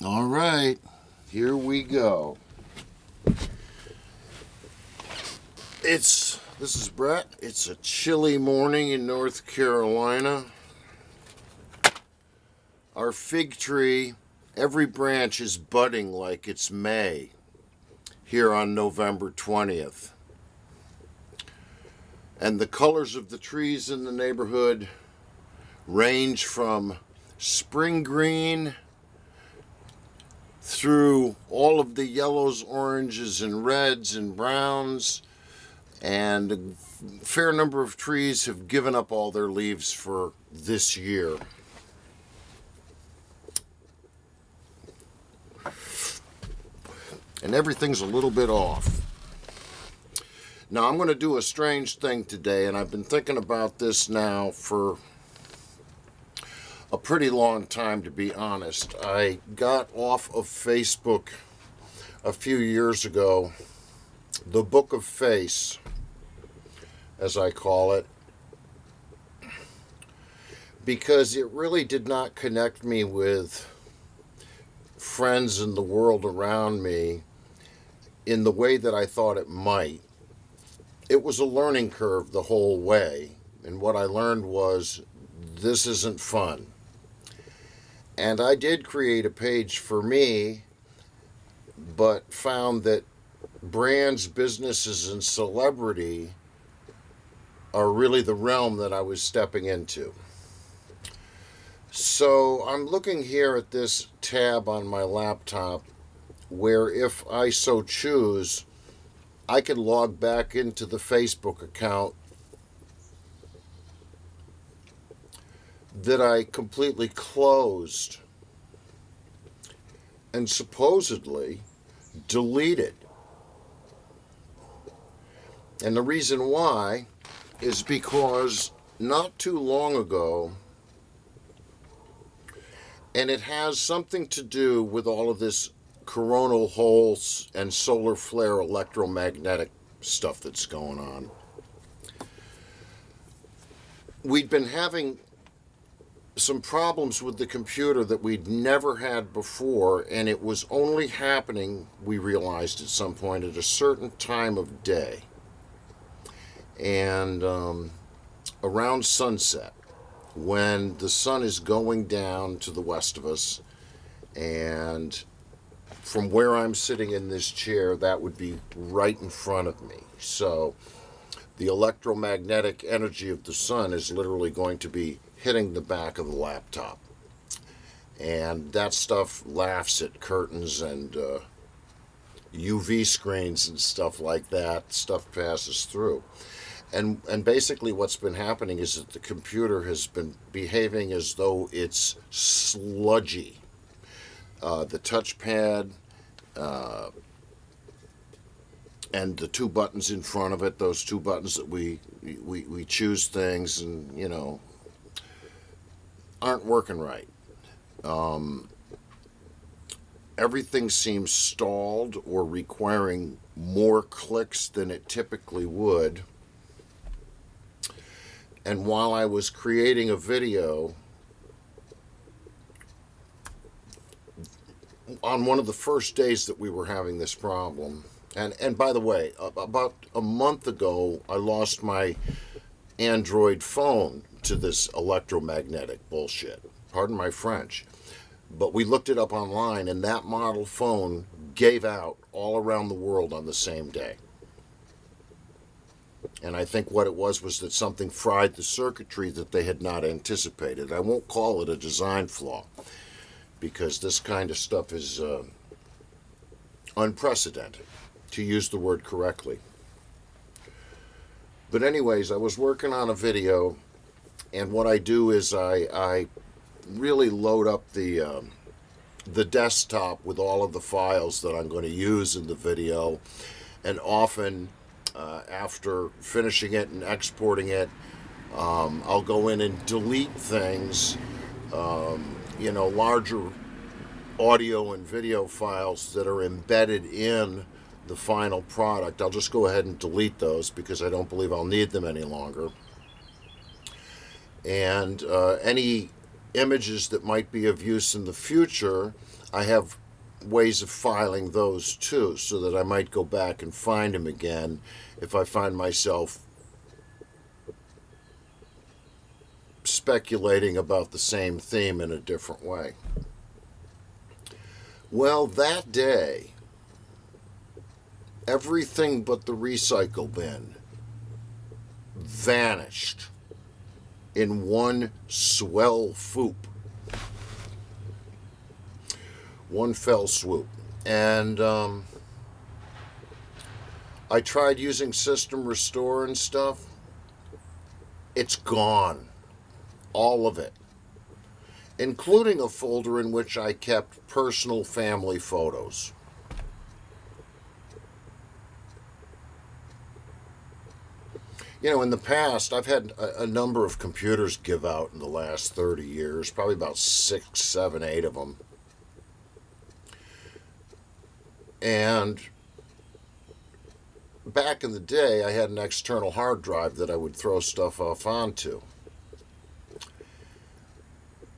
All right, here we go. This is Brett. It's a chilly morning in North Carolina. Our fig tree, every branch is budding like it's May here on November 20th. And the colors of the trees in the neighborhood range from spring green through all of the yellows, oranges, and reds and browns, and a fair number of trees have given up all their leaves for this year. And everything's a little bit off. Now, I'm going to do a strange thing today, and I've been thinking about this now for a pretty long time, to be honest. I got off of Facebook a few years ago, the Book of Face, as I call it, because it really did not connect me with friends in the world around me in the way that I thought it might. It was a learning curve the whole way, and what I learned was this isn't fun. And I did create a page for me, but found that brands, businesses, and celebrity are really the realm that I was stepping into. So I'm looking here at this tab on my laptop where, if I so choose, I can log back into the Facebook account that I completely closed and supposedly deleted. And the reason why is because not too long ago, and it has something to do with all of this coronal holes and solar flare electromagnetic stuff that's going on. We'd been having some problems with the computer that we'd never had before, and it was only happening, we realized at some point, at a certain time of day. And around sunset, when the sun is going down to the west of us, and from where I'm sitting in this chair, that would be right in front of me. So the electromagnetic energy of the sun is literally going to be hitting the back of the laptop. And that stuff laughs at curtains and UV screens and stuff like that. Stuff passes through. And basically what's been happening is that the computer has been behaving as though it's sludgy. The touchpad and the two buttons in front of it, those two buttons that we choose things and, aren't working right. Everything seems stalled or requiring more clicks than it typically would. And while I was creating a video on one of the first days that we were having this problem, and by the way, about a month ago, I lost my Android phone to this electromagnetic bullshit. Pardon my French. But we looked it up online, and that model phone gave out all around the world on the same day. And I think what it was that something fried the circuitry that they had not anticipated. I won't call it a design flaw, because this kind of stuff is unprecedented, to use the word correctly. But anyways, I was working on a video, and what I do is I really load up the desktop with all of the files that I'm going to use in the video, and often after finishing it and exporting it, I'll go in and delete things, larger audio and video files that are embedded in the final product. I'll just go ahead and delete those because I don't believe I'll need them any longer. And any images that might be of use in the future, I have ways of filing those too, so that I might go back and find them again if I find myself speculating about the same theme in a different way. Well, that day, everything but the recycle bin vanished in one swell swoop. One fell swoop. And I tried using System Restore and stuff. It's gone. All of it. Including a folder in which I kept personal family photos. You know, in the past, I've had a number of computers give out in the last 30 years, probably about 6, 7, 8 of them. And back in the day, I had an external hard drive that I would throw stuff off onto.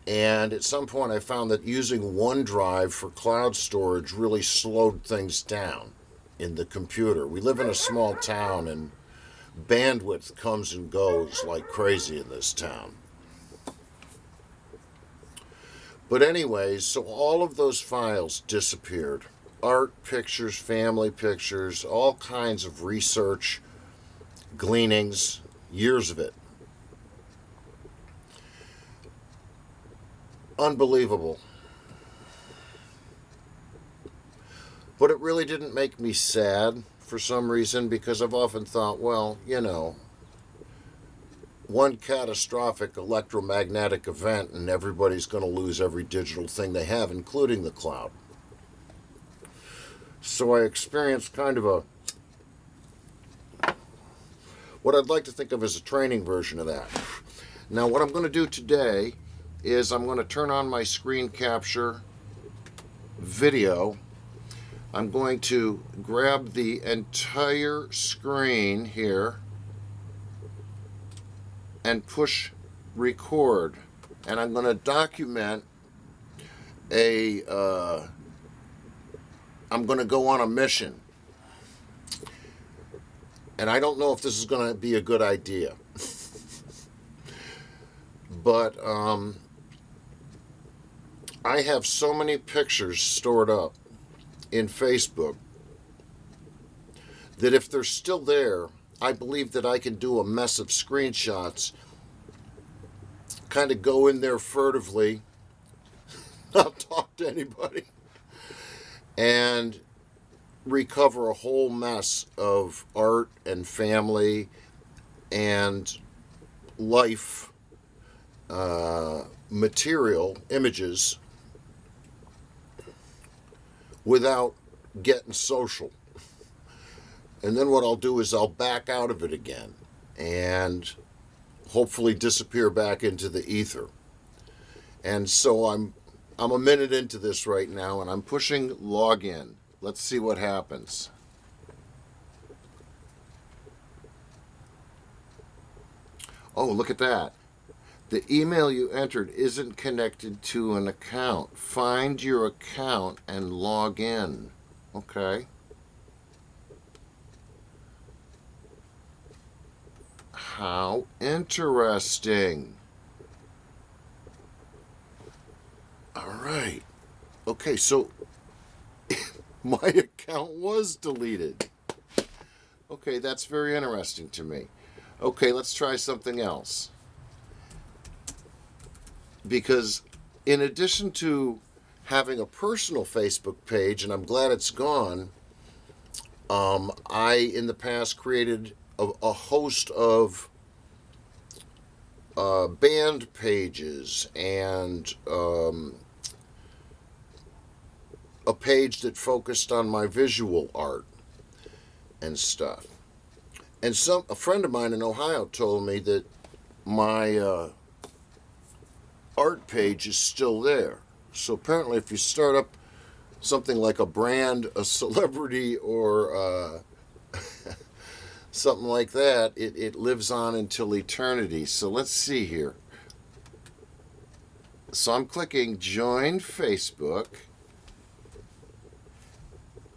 And at some point, I found that using OneDrive for cloud storage really slowed things down in the computer. We live in a small town, and bandwidth comes and goes like crazy in this town. But anyways, so all of those files disappeared. Art, pictures, family pictures, all kinds of research, gleanings, years of it. Unbelievable. But it really didn't make me sad for some reason, because I've often thought, well, you know, one catastrophic electromagnetic event and everybody's going to lose every digital thing they have, including the cloud. So I experienced kind of what I'd like to think of as a training version of that. Now, what I'm going to do today is I'm going to turn on my screen capture video. I'm going to grab the entire screen here and push record. And I'm going to document I'm going to go on a mission. And I don't know if this is going to be a good idea. But I have so many pictures stored up in Facebook that if they're still there, I believe that I can do a mess of screenshots, kind of go in there furtively, not talk to anybody, and recover a whole mess of art and family and life material, images, without getting social. And then what I'll do is I'll back out of it again and hopefully disappear back into the ether. And so I'm a minute into this right now, and I'm pushing login. Let's see what happens. Oh, look at that. The email you entered isn't connected to an account. Find your account and log in. Okay. How interesting. All right. Okay, so my account was deleted. Okay, that's very interesting to me. Okay, let's try something else. Because in addition to having a personal Facebook page, and I'm glad it's gone, I, in the past, created a host of band pages and a page that focused on my visual art and stuff. And a friend of mine in Ohio told me that my art page is still there. So apparently if you start up something like a brand, a celebrity, or something like that, it lives on until eternity. So let's see here. So I'm clicking join Facebook.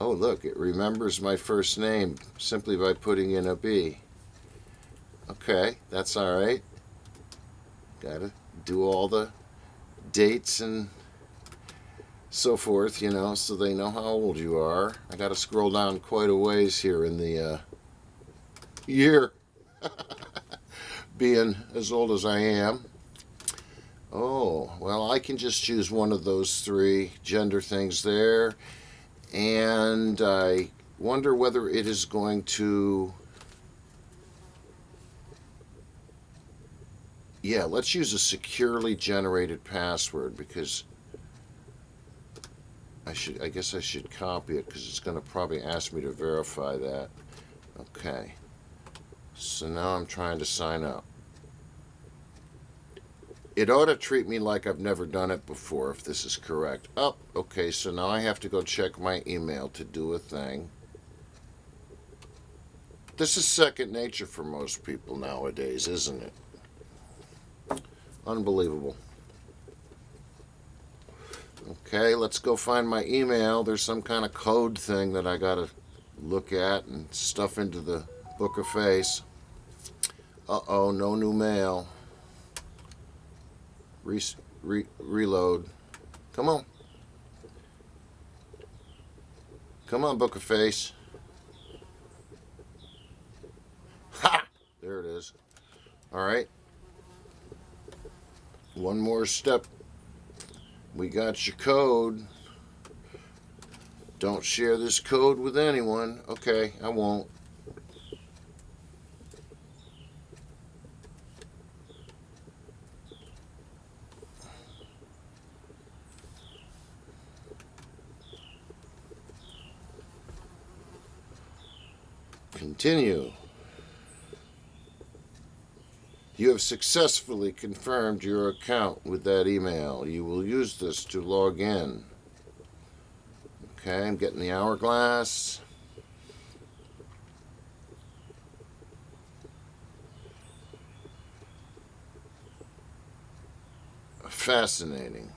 Oh, look, it remembers my first name simply by putting in a B. Okay, that's all right. Gotta do all the dates and so forth, you know, so they know how old you are. I gotta scroll down quite a ways here in the year, being as old as I am. Oh, well, I can just choose one of those three gender things there. And I wonder whether it is going to... Yeah, let's use a securely generated password because I guess I should copy it because it's going to probably ask me to verify that. Okay. So now I'm trying to sign up. It ought to treat me like I've never done it before if this is correct. Oh, okay, so now I have to go check my email to do a thing. This is second nature for most people nowadays, isn't it? Unbelievable. Okay, let's go find my email. There's some kind of code thing that I gotta look at and stuff into the book of face. Uh-oh, no new mail. Reload. Come on. Come on, book of face. Ha! There it is. All right. One more step. We got your code. Don't share this code with anyone. Okay, I won't. Continue. You have successfully confirmed your account with that email. You will use this to log in. Okay, I'm getting the hourglass. Fascinating.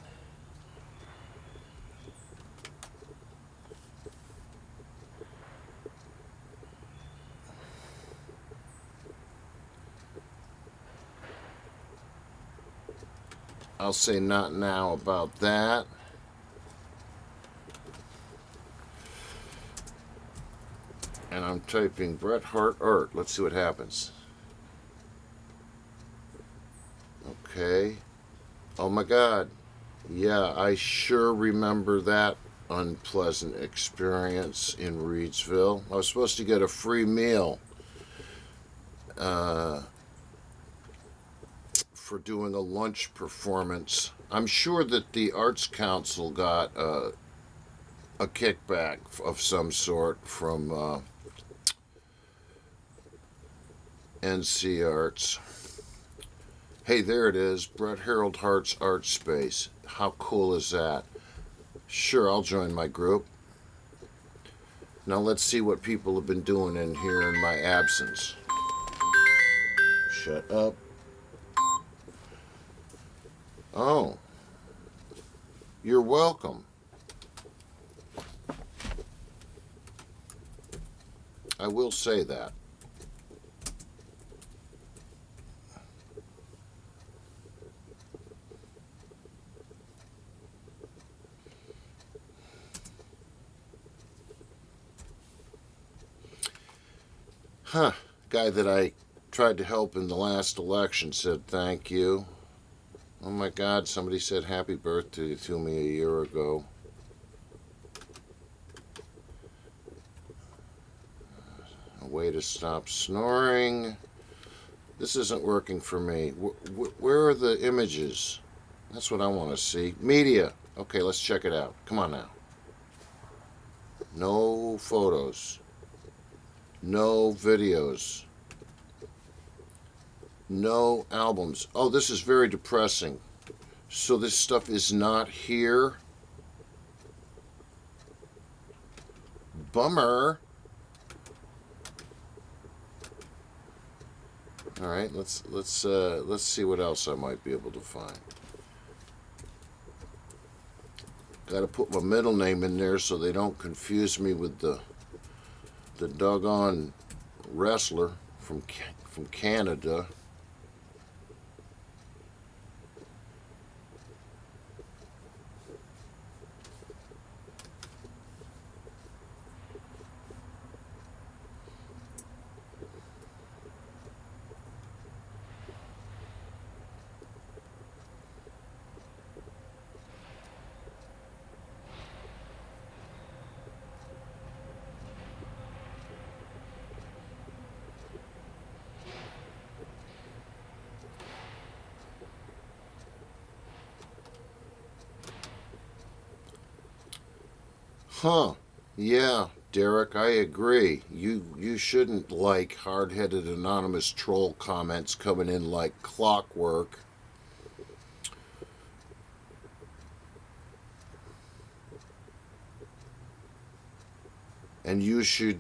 I'll say not now about that. And I'm typing Bret Hart Art. Let's see what happens. Okay. Oh my God. Yeah, I sure remember that unpleasant experience in Reedsville. I was supposed to get a free meal for doing a lunch performance. I'm sure that the Arts Council got a kickback of some sort from NC Arts. Hey, there it is, Bret Harold Hart's Art Space. How cool is that? Sure, I'll join my group. Now let's see what people have been doing in here in my absence. Shut up. Oh, you're welcome. I will say that. Huh. Guy that I tried to help in the last election said thank you. Oh my God, somebody said happy birthday to me a year ago. A way to stop snoring. This isn't working for me. Where are the images? That's what I want to see. Media. Okay, let's check it out. Come on now. No photos. No videos. No albums. Oh, this is very depressing. So this stuff is not here. Bummer. All right, let's see what else I might be able to find. Got to put my middle name in there so they don't confuse me with the doggone wrestler from Canada. Huh. Yeah, Derek, I agree. You shouldn't like hard-headed anonymous troll comments coming in like clockwork. And you should,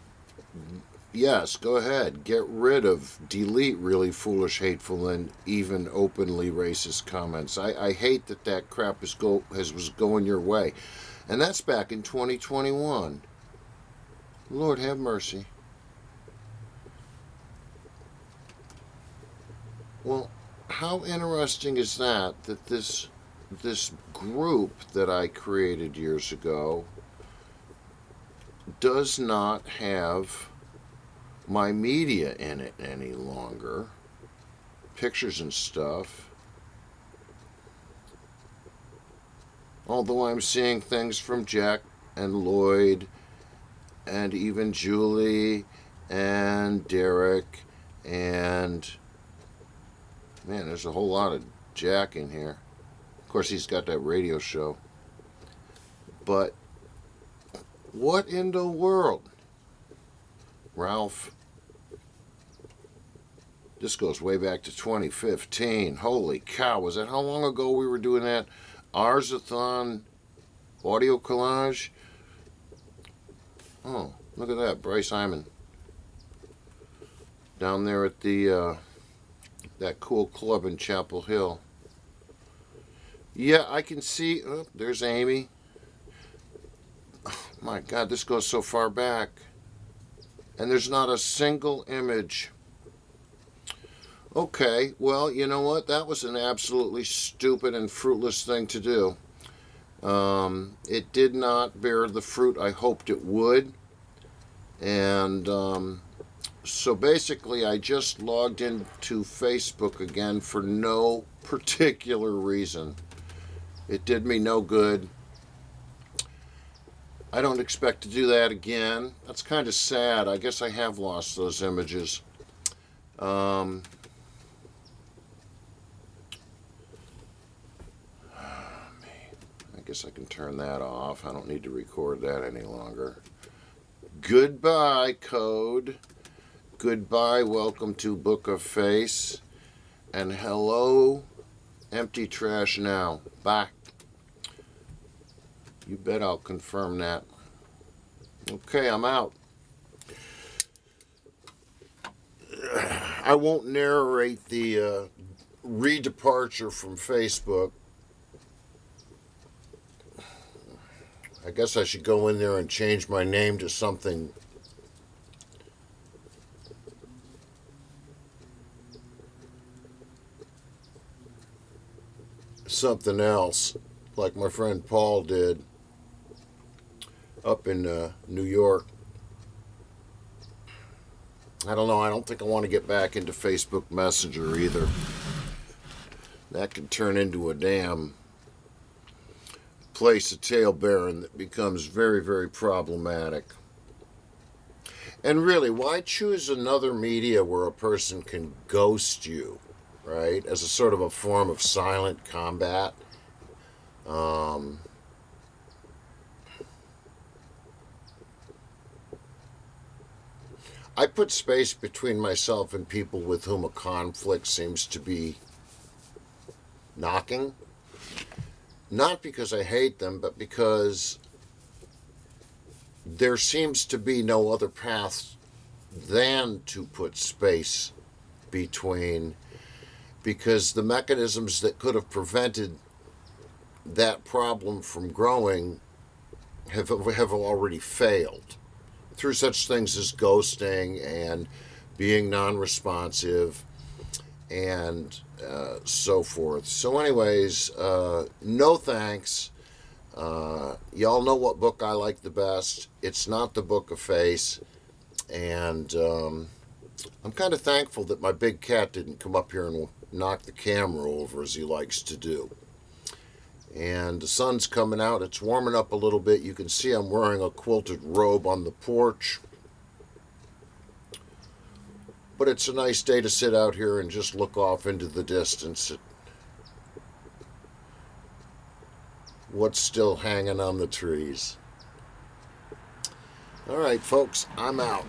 yes, go ahead. Get rid of, delete really foolish, hateful, and even openly racist comments. I hate that crap was going your way. And that's back in 2021. Lord have mercy. Well, how interesting is that this group that I created years ago does not have my media in it any longer. Pictures and stuff. Although I'm seeing things from Jack and Lloyd and even Julie and Derek and, man, there's a whole lot of Jack in here. Of course, he's got that radio show. But what in the world? Ralph, this goes way back to 2015. Holy cow, was that how long ago we were doing that Arsathon audio collage? Oh, look at that, Bryce Hyman. Down there at the that cool club in Chapel Hill. Yeah, I can see, oh, there's Amy. Oh, my God, this goes so far back. And there's not a single image. Okay, well, you know what? That was an absolutely stupid and fruitless thing to do. It did not bear the fruit I hoped it would. And so basically, I just logged into Facebook again for no particular reason. It did me no good. I don't expect to do that again. That's kind of sad. I guess I have lost those images. I guess I can turn that off. I don't need to record that any longer. Goodbye, code. Goodbye, welcome to Book of Face. And hello, empty trash now. Bye. You bet I'll confirm that. Okay, I'm out. I won't narrate the re-departure from Facebook. I guess I should go in there and change my name to something else, like my friend Paul did up in New York. I don't know. I don't think I want to get back into Facebook Messenger either. That could turn into a damn place of tailbearing that becomes very, very problematic. And really, why choose another media where a person can ghost you, right? As a sort of a form of silent combat. I put space between myself and people with whom a conflict seems to be knocking. Not because I hate them, but because there seems to be no other path than to put space between, because the mechanisms that could have prevented that problem from growing have already failed through such things as ghosting and being non-responsive and so forth. So anyways, no thanks. Y'all know what book I like the best. It's not the Book of Face. And I'm kind of thankful that my big cat didn't come up here and knock the camera over as he likes to do. And the sun's coming out. It's warming up a little bit. You can see I'm wearing a quilted robe on the porch. But it's a nice day to sit out here and just look off into the distance at what's still hanging on the trees. All right, folks, I'm out.